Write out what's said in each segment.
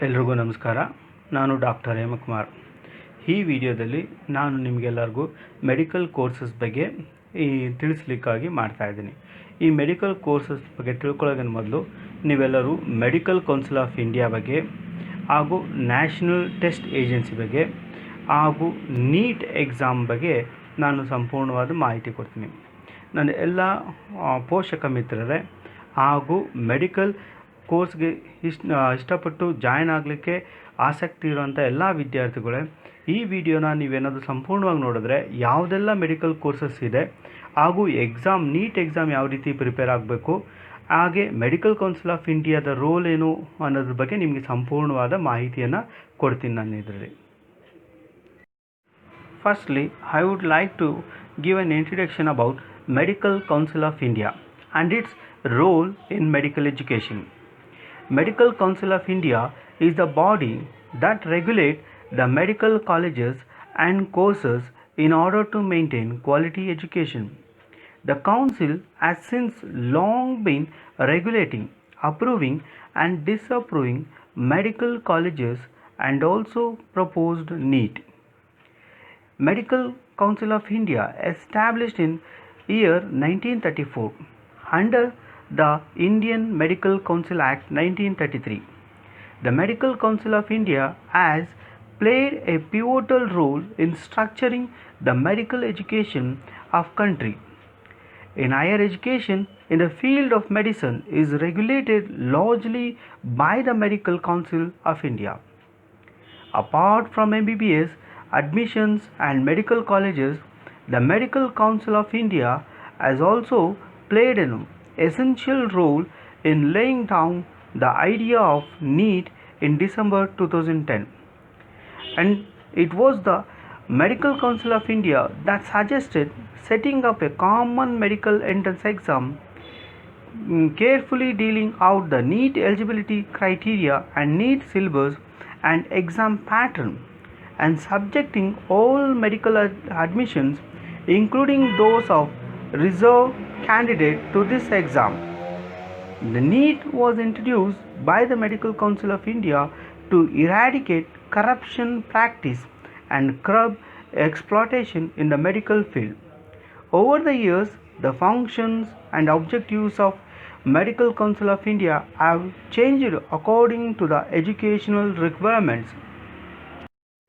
ಎಲ್ರಿಗೂ ನಮಸ್ಕಾರ. ನಾನು ಡಾಕ್ಟರ್ ಹೇಮಕುಮಾರ್. ಈ ವಿಡಿಯೋದಲ್ಲಿ ನಾನು ನಿಮಗೆಲ್ಲರಿಗೂ ಮೆಡಿಕಲ್ ಕೋರ್ಸಸ್ ಬಗ್ಗೆ ತಿಳಿಸ್ಲಿಕ್ಕಾಗಿ ಮಾಡ್ತಾಯಿದ್ದೀನಿ. ಈ ಮೆಡಿಕಲ್ ಕೋರ್ಸಸ್ ಬಗ್ಗೆ ತಿಳ್ಕೊಳ್ಳೋದನ್ನ ಮೊದಲು ನೀವೆಲ್ಲರೂ ಮೆಡಿಕಲ್ ಕೌನ್ಸಿಲ್ ಆಫ್ ಇಂಡಿಯಾ ಬಗ್ಗೆ ಹಾಗೂ ನ್ಯಾಷನಲ್ ಟೆಸ್ಟ್ ಏಜೆನ್ಸಿ ಬಗ್ಗೆ ಹಾಗೂ ನೀಟ್ ಎಕ್ಸಾಮ್ ಬಗ್ಗೆ ನಾನು ಸಂಪೂರ್ಣವಾದ ಮಾಹಿತಿ ಕೊಡ್ತೀನಿ. ನನ್ನ ಎಲ್ಲ ಪೋಷಕ ಮಿತ್ರರೇ ಹಾಗೂ ಮೆಡಿಕಲ್ ಕೋರ್ಸ್ಗೆ ಇಷ್ಟಪಟ್ಟು ಜಾಯ್ನ್ ಆಗಲಿಕ್ಕೆ ಆಸಕ್ತಿ ಇರುವಂಥ ಎಲ್ಲ ವಿದ್ಯಾರ್ಥಿಗಳೇ, ಈ ವಿಡಿಯೋನ ನೀವೇನಾದರೂ ಸಂಪೂರ್ಣವಾಗಿ ನೋಡಿದ್ರೆ ಯಾವುದೆಲ್ಲ ಮೆಡಿಕಲ್ ಕೋರ್ಸಸ್ ಇದೆ ಹಾಗೂ ನೀಟ್ ಎಕ್ಸಾಮ್ ಯಾವ ರೀತಿ ಪ್ರಿಪೇರ್ ಆಗಬೇಕು, ಹಾಗೆ ಮೆಡಿಕಲ್ ಕೌನ್ಸಿಲ್ ಆಫ್ ಇಂಡಿಯಾದ ರೋಲ್ ಏನು ಅನ್ನೋದ್ರ ಬಗ್ಗೆ ನಿಮಗೆ ಸಂಪೂರ್ಣವಾದ ಮಾಹಿತಿಯನ್ನು ಕೊಡ್ತೀನಿ ನಾನು ಇದರಲ್ಲಿ. Firstly, I would like to give an introduction about Medical Council of India and its role in medical education. Medical Council of India is the body that regulates the medical colleges and courses in order to maintain quality education. The council has since long been regulating, approving and disapproving medical colleges and also proposed NEET. Medical Council of India established in year 1934 under the Indian Medical Council Act 1933. The Medical Council of India has played a pivotal role in structuring the medical education of country. In higher education in the field of medicine is regulated largely by the Medical Council of India. Apart from MBBS admissions and medical colleges, the Medical Council of India has also played an essential role in laying down the idea of NEET in December 2010. And it was the Medical Council of India that suggested setting up a common medical entrance exam, carefully dealing out the NEET eligibility criteria and NEET syllabus and exam pattern, and subjecting all medical admissions, including those of reserve candidate, to this exam. The NEET was introduced by the Medical Council of India to eradicate corruption practice and curb exploitation in the medical field. Over the years, the functions and objectives of Medical Council of India have changed according to the educational requirements.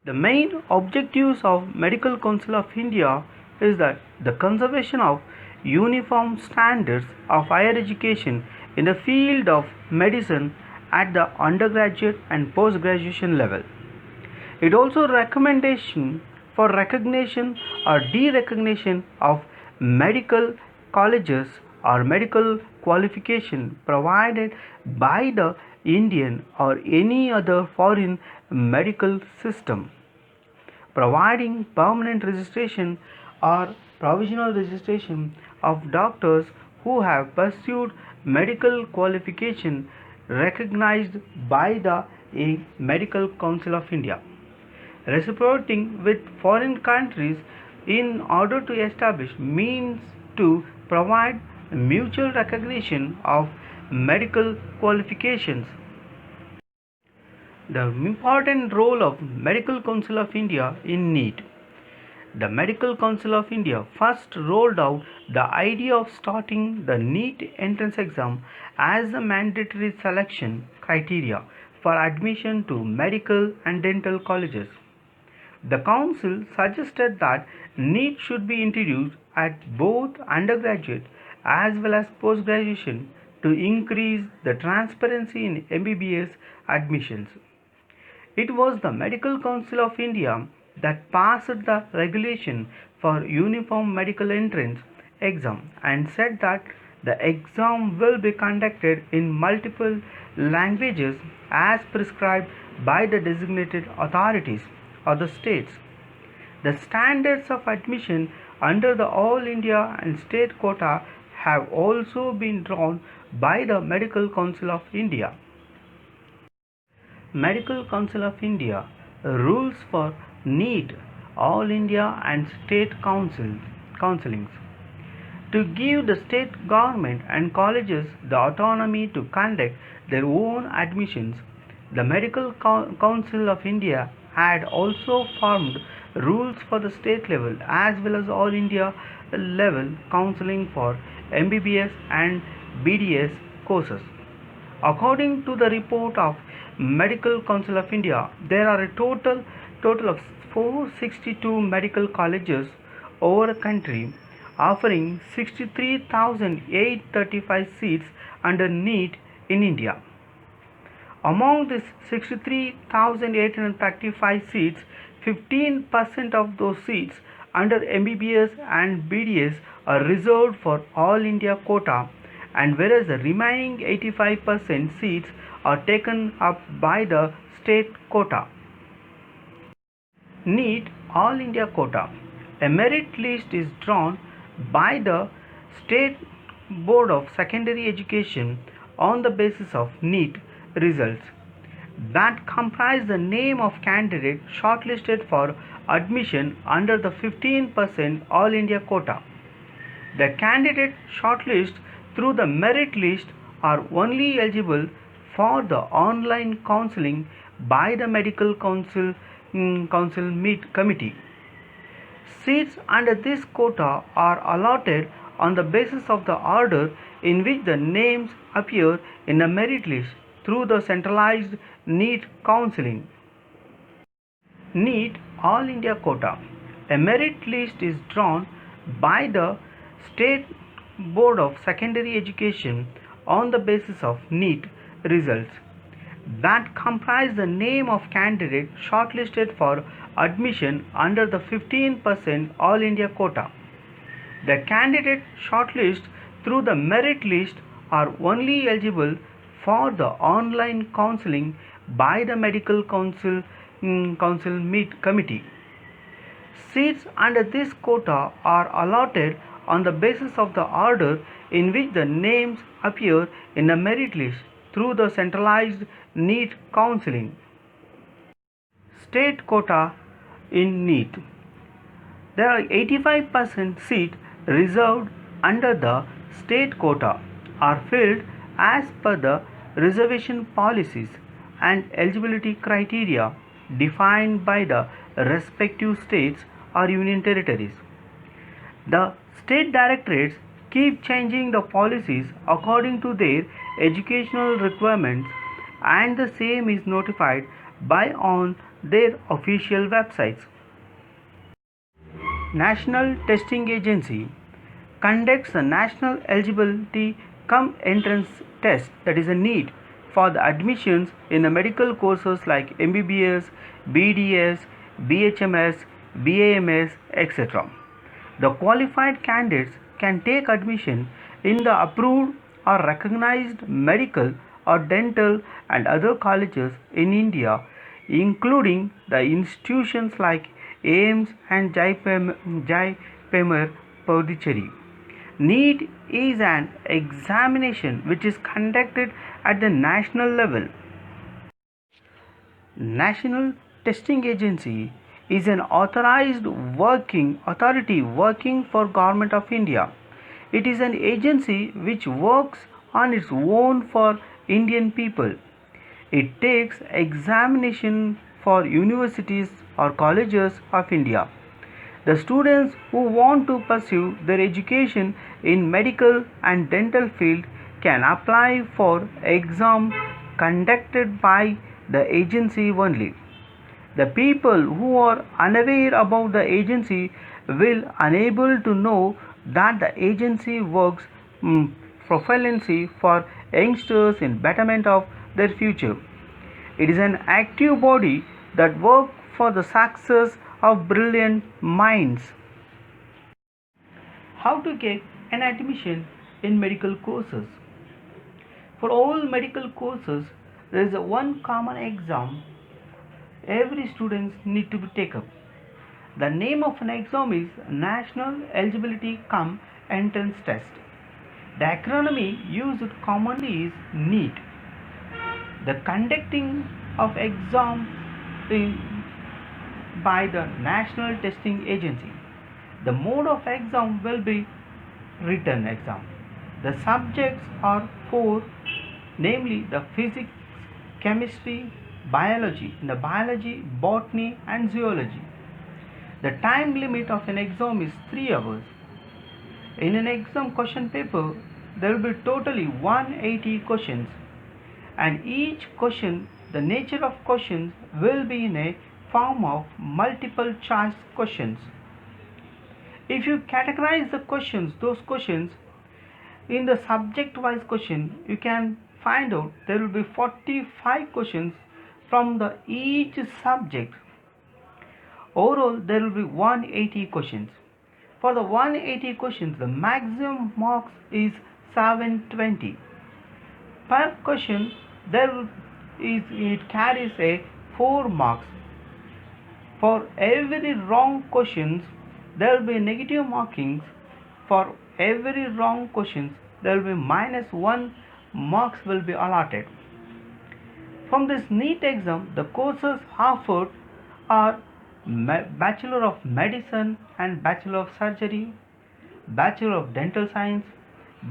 The main objectives of Medical Council of India is that the conservation of uniform standards of higher education in the field of medicine at the undergraduate and post-graduation level. It also recommendation for recognition or derecognition of medical colleges or medical qualification provided by the Indian or any other foreign medical system, providing permanent registration or provisional registration of doctors who have pursued medical qualification recognized by the Medical Council of India, reciprocating with foreign countries in order to establish means to provide mutual recognition of medical qualifications. The important role of Medical Council of India in NEET. The Medical Council of India first rolled out the idea of starting the NEET entrance exam as a mandatory selection criteria for admission to medical and dental colleges. The council suggested that NEET should be introduced at both undergraduate as well as post-graduation to increase the transparency in MBBS admissions. It was the Medical Council of India that passed the regulation for uniform medical entrance exam and said that the exam will be conducted in multiple languages as prescribed by the designated authorities or the states. The standards of admission under the All India and state quota have also been drawn by the Medical Council of India. Medical Council of India rules for NEET, All India and state councilings, to give the state government and colleges the autonomy to conduct their own admissions The Medical Council of India had also formed rules for the state level as well as all India level counseling for MBBS and BDS courses. According to the report of Medical Council of India, there are a total of 462 medical colleges over the country offering 63,835 seats under NEET in India. Among these 63,835 seats, 15% of those seats under MBBS and BDS are reserved for all India quota, and whereas the remaining 85% seats are taken up by the state quota. NEET All India quota. A merit list is drawn by the State Board of Secondary Education on the basis of NEET results that comprise the name of candidate shortlisted for admission under the 15% All India quota. The candidate shortlist through the merit list are only eligible for the online counseling by the Medical Council Committee. Seats under this quota are allotted on the basis of the order in which the names appear in the merit list through the centralized NEET counseling. NEET All India quota. A merit list is drawn by the State Board of Secondary Education on the basis of NEET results that comprise the name of candidate shortlisted for admission under the 15% All India quota. The candidate shortlist through the merit list are only eligible for the online counseling by the Medical Council Committee. Seats under this quota are allotted on the basis of the order in which the names appear in the merit list through the centralized NEET counseling. State quota in NEET. There are 85% seats reserved under the state quota are filled as per the reservation policies and eligibility criteria defined by the respective states or union territories. The state directorates keep changing the policies according to their educational requirements, and the same is notified by on their official websites. National Testing Agency conducts the National Eligibility Cum Entrance Test, that is a NEET, for the admissions in the medical courses like MBBS, BDS, BHMS, BAMS, etc. The qualified candidates can take admission in the approved or recognized medical or dental and other colleges in India, including the institutions like AIIMS and JIPMER Pondicherry. NEET is an examination which is conducted at the national level. National Testing Agency is an authorized authority working for Government of India. It is an agency which works on its own for Indian people. It takes examination for universities or colleges of India. The students who want to pursue their education in medical and dental field can apply for exam conducted by the agency only. The people who are unaware about the agency will unable to know that the agency works preferentially for youngsters in betterment of their future. It is an active body that works for the success of brilliant minds. How to get an admission in medical courses? For all medical courses, there is one common exam every students need to take up. The name of an exam is National Eligibility Cum Entrance Test. The acronym used commonly is NEET. The conducting of exam is by the National Testing Agency. The mode of exam will be written exam. The subjects are four, namely the physics, chemistry, biology, in the biology, botany and zoology. The time limit of an exam is 3 hours. In an exam question paper, there will be totally 180 questions, and each question, the nature of questions will be in a form of multiple choice questions. If you categorize the questions, those questions in the subject wise question, you can find out there will be 45 questions from the each subject. Overall, there will be 180 questions. For the 180 questions, the maximum marks is 720. Per question, it carries a 4 marks. For every wrong questions, there will be negative markings. For every wrong questions, there will be -1 marks will be allotted. From this NEET exam, the courses offered are Bachelor of Medicine and Bachelor of Surgery, Bachelor of Dental Science,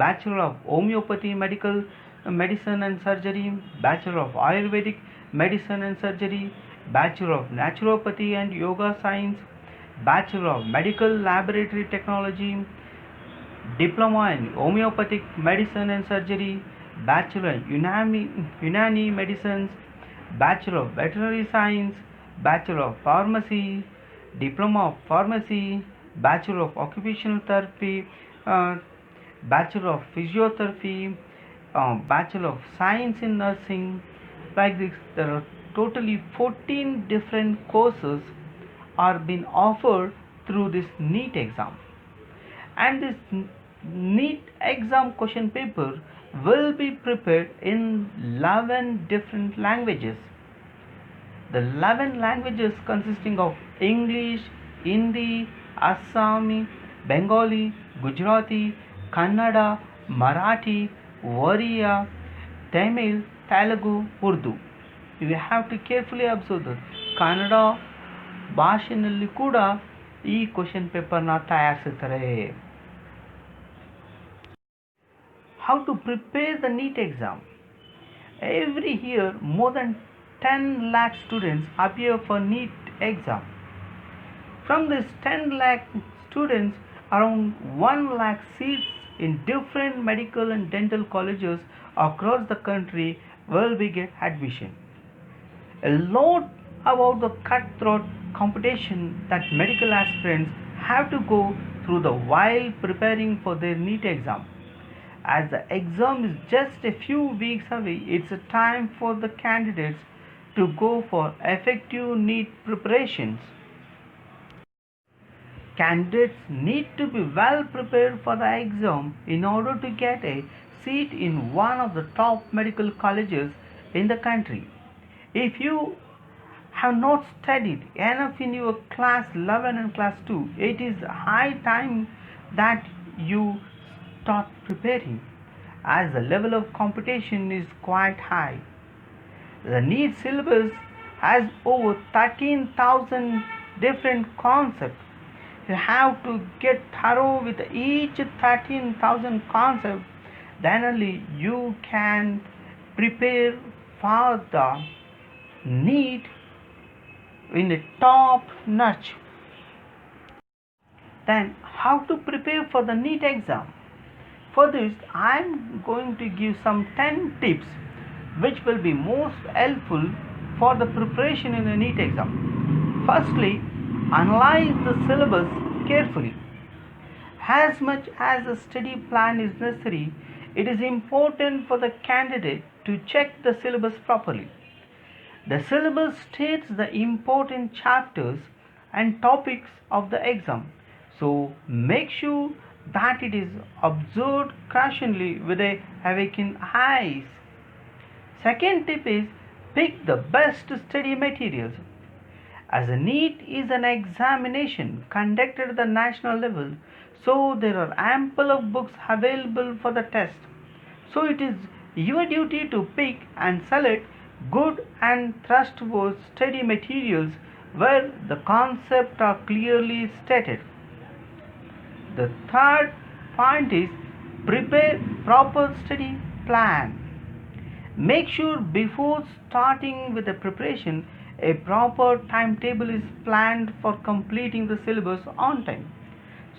Bachelor of Homeopathy Medical Medicine and Surgery, Bachelor of Ayurvedic Medicine and Surgery, Bachelor of Naturopathy and Yoga Science, Bachelor of Medical Laboratory Technology, Diploma in Homeopathic Medicine and Surgery, Bachelor in Unani Medicines, Bachelor of Veterinary Science, Bachelor of Pharmacy, Diploma of Pharmacy, Bachelor of Occupational Therapy, Bachelor of Physiotherapy, Bachelor of Science in Nursing. Like this, there are totally 14 different courses are being offered through this NEET exam. And this NEET exam question paper will be prepared in 11 different languages. The 11 languages consisting of English, Hindi, Assami, Bengali, Gujarati, Kannada, Marathi, Oriya, Tamil, Telugu, Urdu. You have to carefully observe that Kannada ಭಾಷೆಯಲ್ಲಿ ಕೂಡ ಈ question ಪೇಪರ್ನ ತಯಾರಿಸುತ್ತಾರೆ. How to prepare the NEET exam? Every year, more than 10 lakh students appear for NEET exam. From this 10 lakh students, around 1 lakh seats in different medical and dental colleges across the country will be get admission. A lot about the cutthroat competition that medical aspirants have to go through the while preparing for their NEET exam. As the exam is just a few weeks away, it's a time for the candidates to go for effective NEET preparations. Candidates need to be well prepared for the exam in order to get a seat in one of the top medical colleges in the country. If you have not studied enough in your class 11 and class 2, it is high time that you start preparing, as the level of competition is quite high. The NEET syllabus has over 13,000 different concepts. You have to get thorough with each 13,000 concepts, then only you can prepare for the NEET in a top notch. Then how to prepare for the NEET exam? For this, I am going to give some 10 tips which will be most helpful for the preparation in the NEET exam. Firstly, analyze the syllabus carefully. As much as a study plan is necessary, it is important for the candidate to check the syllabus properly. The syllabus states the important chapters and topics of the exam, so make sure that it is observed cautionally with a awakened eyes. Second tip is pick the best study materials. As a NEET is an examination conducted at the national level, so there are ample of books available for the test. So it is your duty to pick and select good and trustworthy study materials where the concepts are clearly stated. The third point is prepare proper study plan. Make sure before starting with the preparation, a proper timetable is planned for completing the syllabus on time.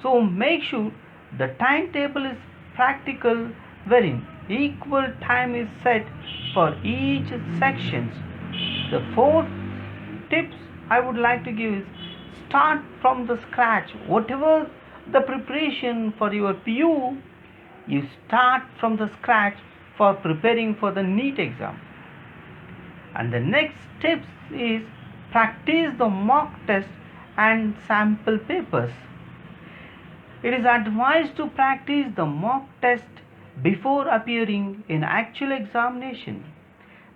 So make sure the timetable is practical, wherein equal time is set for each sections. The fourth tips I would like to give is start from the scratch. Whatever the preparation for your PU, you start from the scratch for preparing for the NEET exam. And the next tips is practice the mock test and sample papers. It is advised to practice the mock test before appearing in actual examination.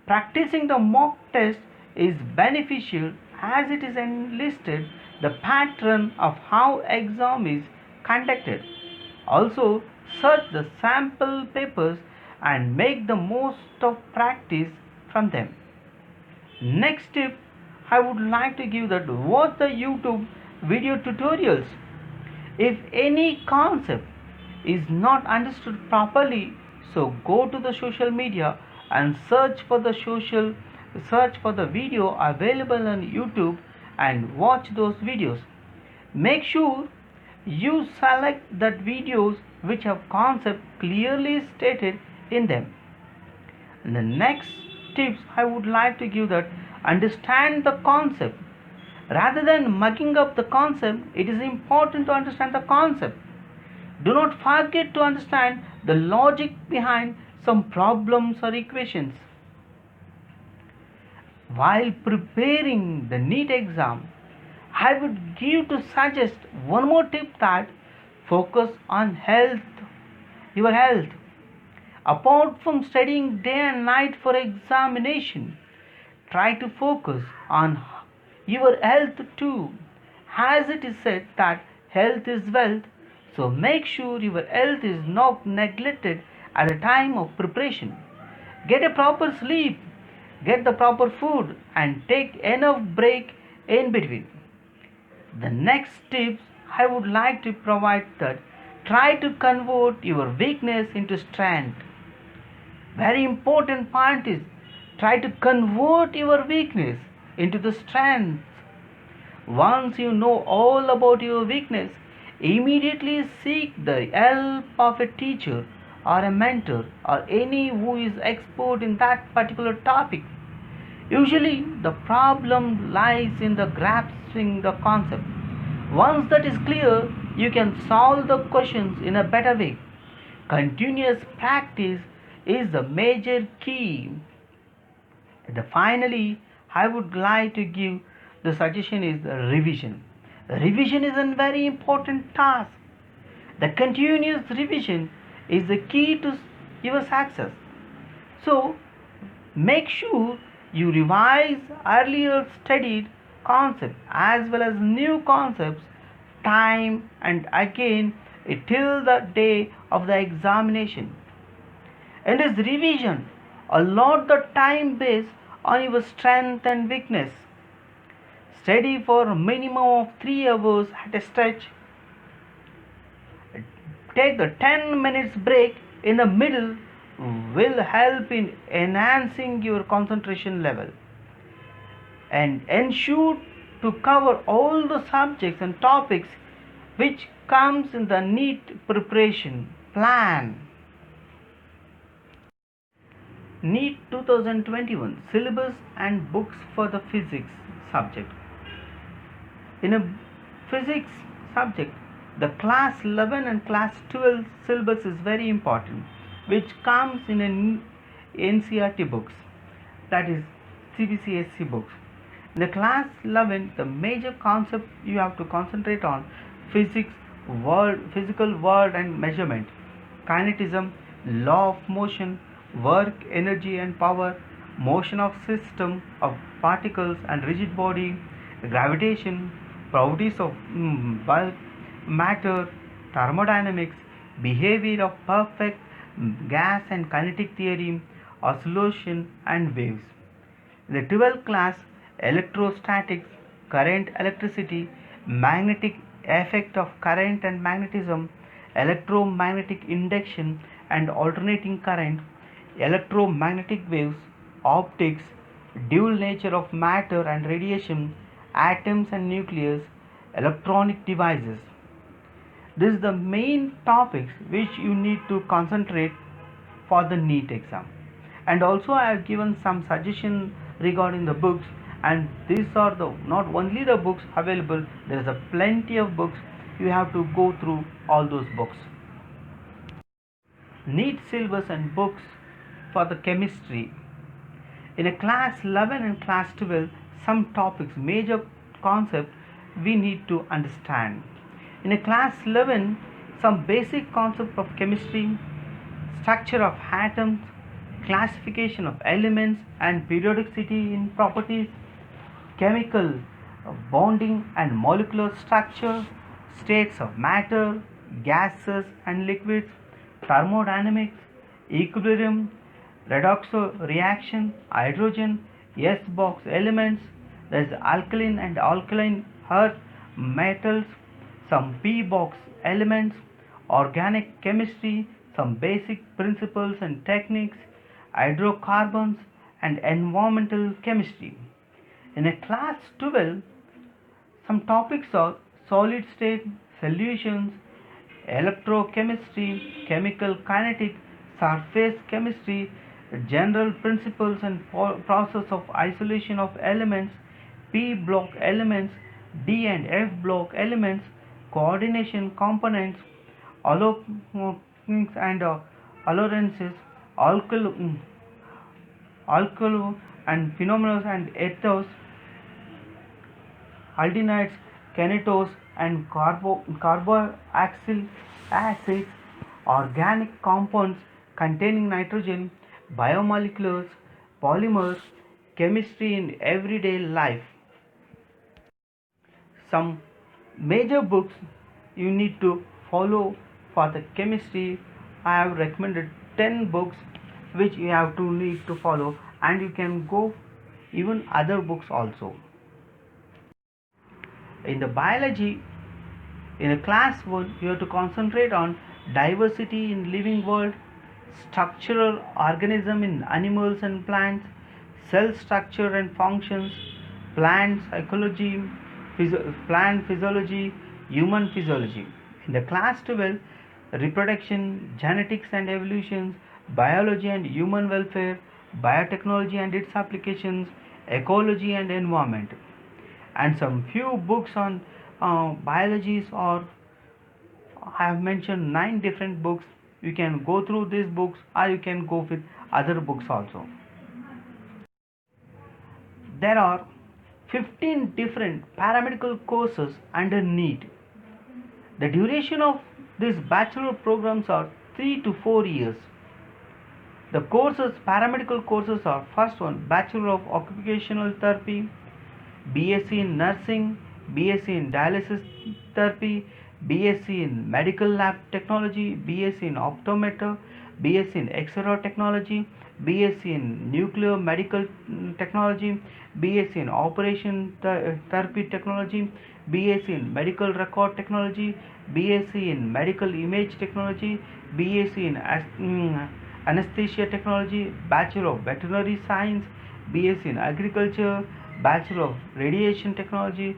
Practicing the mock test is beneficial as it is enlisted the pattern of how exam is conducted. Also, search the sample papers and make the most of practice from them. Next tip I would like to give that watch the YouTube video tutorials. If any concept is not understood properly, so go to the social media and search for the video available on YouTube and watch those videos. Make sure you select that videos which have concept clearly stated in them. And the next tips I would like to give that understand the concept. Rather than mugging up the concept, it is important to understand the concept. Do not forget to understand the logic behind some problems or equations. While preparing the NEET exam, I would give to suggest one more tip that focus on your health. Apart from studying day and night for examination, try to focus on your health too. As it is said that health is wealth, so make sure your health is not neglected at the time of preparation. Get a proper sleep, get the proper food, and take enough break in between. The next tips I would like to provide that try to convert your weakness into strength. Very important point is try to convert your weakness into the strength. Once you know all about your weakness, immediately seek the help of a teacher or a mentor or any who is expert in that particular topic. Usually the problem lies in the grasping the concept. Once that is clear, you can solve the questions in a better way. Continuous practice is the major key. Finally, I would like to give the suggestion is the revision. Revision is a very important task. The continuous revision is the key to your success. So, make sure you revise earlier studied concepts as well as new concepts time and again till the day of the examination. In this revision, allot the time based on your strength and weakness. Study for a minimum of 3 hours at a stretch. Take a 10 minutes break in the middle will help in enhancing your concentration level. And ensure to cover all the subjects and topics which comes in the NEET preparation plan. NEET 2021 syllabus and books for the physics subject. In a physics subject, the class 11 and class 12 syllabus is very important, which comes in NCERT books, that is CBCSE books. In the class 11, the major concept you have to concentrate on physics, physical world and measurement, kinetism, law of motion, work, energy and power, motion of system of particles and rigid body, gravitation, properties of bulk, matter, thermodynamics, behavior of perfect gas and kinetic theory, oscillation and waves. In the 12th class, electrostatics, current, electricity, magnetic effect of current and magnetism, electromagnetic induction and alternating current, electromagnetic waves, optics, dual nature of matter and radiation, atoms and nucleus, electronic devices. This is the main topics which you need to concentrate for the NEET exam. And also I have given some suggestion regarding the books, and these are the not only the books available, there is a plenty of books. You have to go through all those books. NEET syllabus and books for the chemistry. In a class 11 and class 12, some topics, major concepts we need to understand. In a class 11, some basic concept of chemistry, structure of atoms, classification of elements and periodicity in properties, chemical bonding and molecular structure, states of matter, gases and liquids, thermodynamics, equilibrium, redox reaction, hydrogen, S box elements, there is alkaline and alkaline earth metals, some P box elements, organic chemistry, some basic principles and techniques, hydrocarbons and environmental chemistry. In a class 12, some topics are solid state solutions, electrochemistry, chemical kinetics, surface chemistry, general principles and process of isolation of elements, P block elements, D and F block elements, coordination components, allochemics and allorences, alkyl and phenomenals and ethers, aldehydes, kinetose and carboxyl acids, organic compounds containing nitrogen, biomolecules, polymers, chemistry in everyday life. Some major books you need to follow for the chemistry. I have recommended 10 books which you have to need to follow, and you can go even other books also. In the biology, in a class 1, you have to concentrate on diversity in living world, structural organism in animals and plants, cell structure and functions, plant psychology, plant physiology, human physiology. In the class 12, reproduction, genetics and evolution, biology and human welfare, biotechnology and its applications, ecology and environment. And some few books on biologies, or I have mentioned 9 different books. You can go through these books, or you can go with other books also. There are 15 different paramedical courses under NEET. The duration of these bachelor programs are 3 to 4 years. The courses, paramedical courses are: first one, Bachelor of Occupational Therapy, BSc in Nursing, BSc in Dialysis Therapy, BSc in Medical Lab Technology, BSc in Optometer, BSc in X-ray Technology, BSc in Nuclear Medical Technology, BSc in Operation Therapy Technology, BSc in Medical Record Technology, BSc in Medical Image Technology, BSc in Anesthesia Technology, Bachelor of Veterinary Science, BSc in Agriculture, Bachelor of Radiation Technology,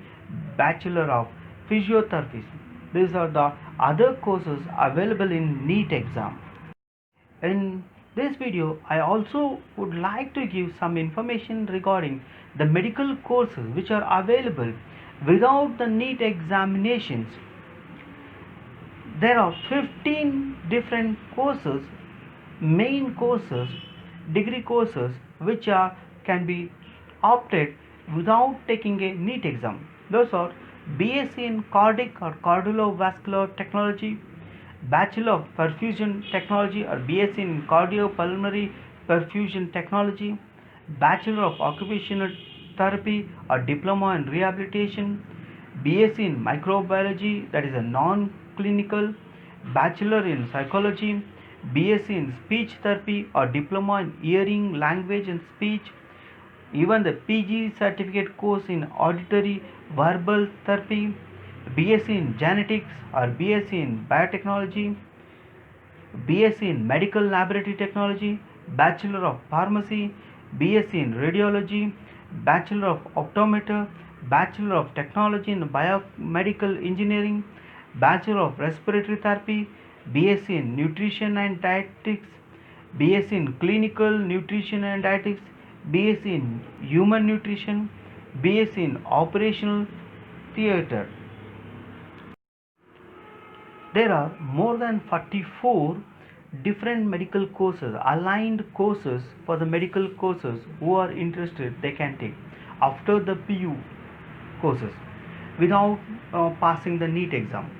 Bachelor of Physiotherapy. These are the other courses available in NEET exam. In this video, I also would like to give some information regarding the medical courses which are available without the NEET examinations. There are 15 different courses, main courses, degree courses, which can be opted without taking a NEET exam. Those are BSc in Cardiac or Cardiovascular Technology, Bachelor of Perfusion Technology or BSc in Cardiopulmonary Perfusion Technology, Bachelor of Occupational Therapy or Diploma in Rehabilitation, BSc in Microbiology, that is a non-clinical, Bachelor in Psychology, BSc in Speech Therapy or Diploma in Hearing, Language and Speech, even the PG certificate course in Auditory Verbal Therapy, BSc in Genetics or BSc in Biotechnology, BSc in Medical Laboratory Technology, Bachelor of Pharmacy, BSc in Radiology, Bachelor of Optometry, Bachelor of Technology in Biomedical Engineering, Bachelor of Respiratory Therapy, BSc in Nutrition and Dietetics, BSc in Clinical Nutrition and Dietetics, BSc in Human Nutrition, BSc in Operational Theatre. There are more than 44 different medical courses, aligned courses for the medical courses who are interested they can take after the PU courses without passing the NEET exam.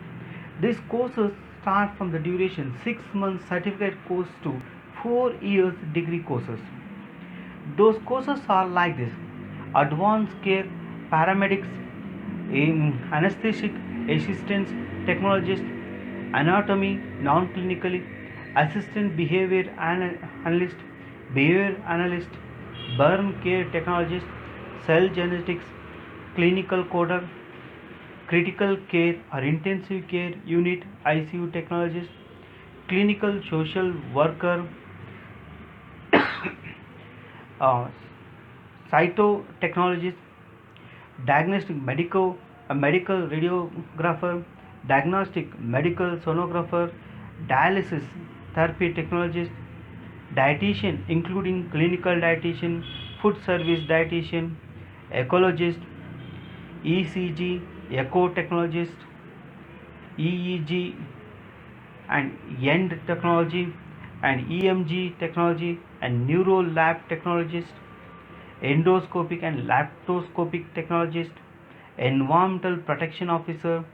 These courses start from the duration 6 months certificate course to 4 years degree courses. Those courses are like this: advanced care paramedics, anesthetic assistants, technologist, anatomy non-clinically, assistant behavior analyst, behavior analyst, burn care technologist, cell genetics, clinical coder, critical care or intensive care unit ICU technologist, clinical social worker, cytotechnologist, diagnostic medical radiographer, diagnostic medical sonographer, dialysis therapy technologist, dietitian including clinical dietitian, food service dietitian, ecologist, ECG echo technologist, EEG and END technology and EMG technology and neuro lab technologist, endoscopic and laparoscopic technologist, environmental protection officer,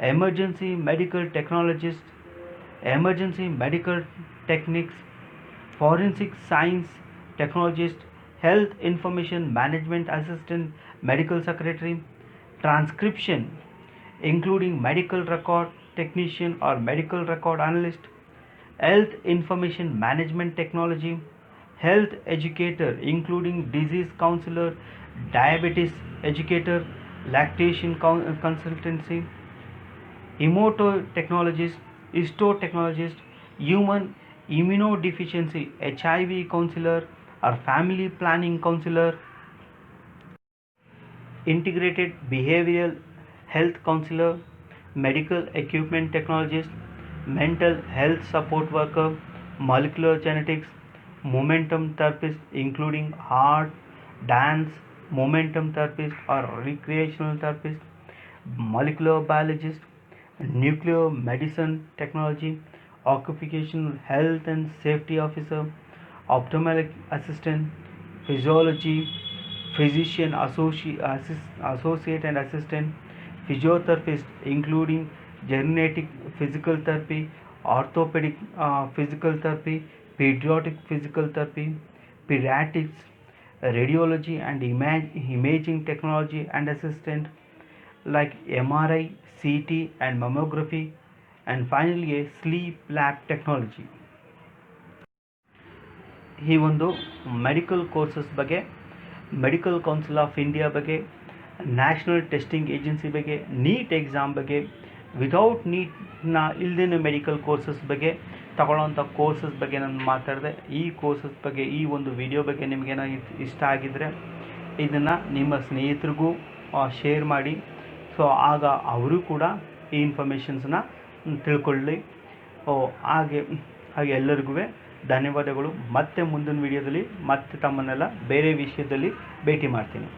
emergency medical technologist, emergency medical techniques, forensic science technologist, health information management assistant, medical secretary, transcription including medical record technician or medical record analyst, health information management technology, health educator including disease counselor, diabetes educator, lactation consultancy, hemototechnologist, histotechnologist, human immunodeficiency HIV counselor or family planning counselor, integrated behavioral health counselor, medical equipment technologist, mental health support worker, molecular genetics, momentum therapist including art, dance, momentum therapist or recreational therapist, molecular biologist, nuclear medicine technology, occupational health and safety officer, ophthalmic assistant, physiology, physician associate and assistant, physiotherapist including genetic physical therapy, orthopedic physical therapy, pediatric physical therapy, pediatrics, radiology and imaging technology and assistant like MRI, CT and mammography, and finally a sleep lab technology. ಈ ಒಂದು medical courses ಬಗ್ಗೆ, medical council of India ಬಗ್ಗೆ, national testing agency ಬಗ್ಗೆ, NEET exam ಬಗ್ಗೆ, without ನೀಟ್ನ ಇಲ್ದಿನ medical courses ಬಗ್ಗೆ ತಗೊಳ್ಳೋಂಥ courses ಬಗ್ಗೆ ನಾನು ಮಾತಾಡಿದೆ. ಈ ಕೋರ್ಸಸ್ ಬಗ್ಗೆ, ಈ ಒಂದು ವಿಡಿಯೋ ಬಗ್ಗೆ ನಿಮಗೇನೋ ಇಷ್ಟ ಆಗಿದ್ದರೆ ಇದನ್ನು ನಿಮ್ಮ ಸ್ನೇಹಿತರಿಗೂ ಶೇರ್ ಮಾಡಿ. ಸೊ ಆಗ ಅವರು ಕೂಡ ಈ ಇನ್ಫಾರ್ಮೇಷನ್ಸನ್ನ ತಿಳ್ಕೊಳ್ಳಿ. ಹಾಗೆ ಎಲ್ಲರಿಗೂ ಧನ್ಯವಾದಗಳು. ಮತ್ತೆ ಮುಂದಿನ ವಿಡಿಯೋದಲ್ಲಿ ಮತ್ತೆ ತಮ್ಮನ್ನೆಲ್ಲ ಬೇರೆ ವಿಷಯದಲ್ಲಿ ಭೇಟಿ ಮಾಡ್ತೀನಿ.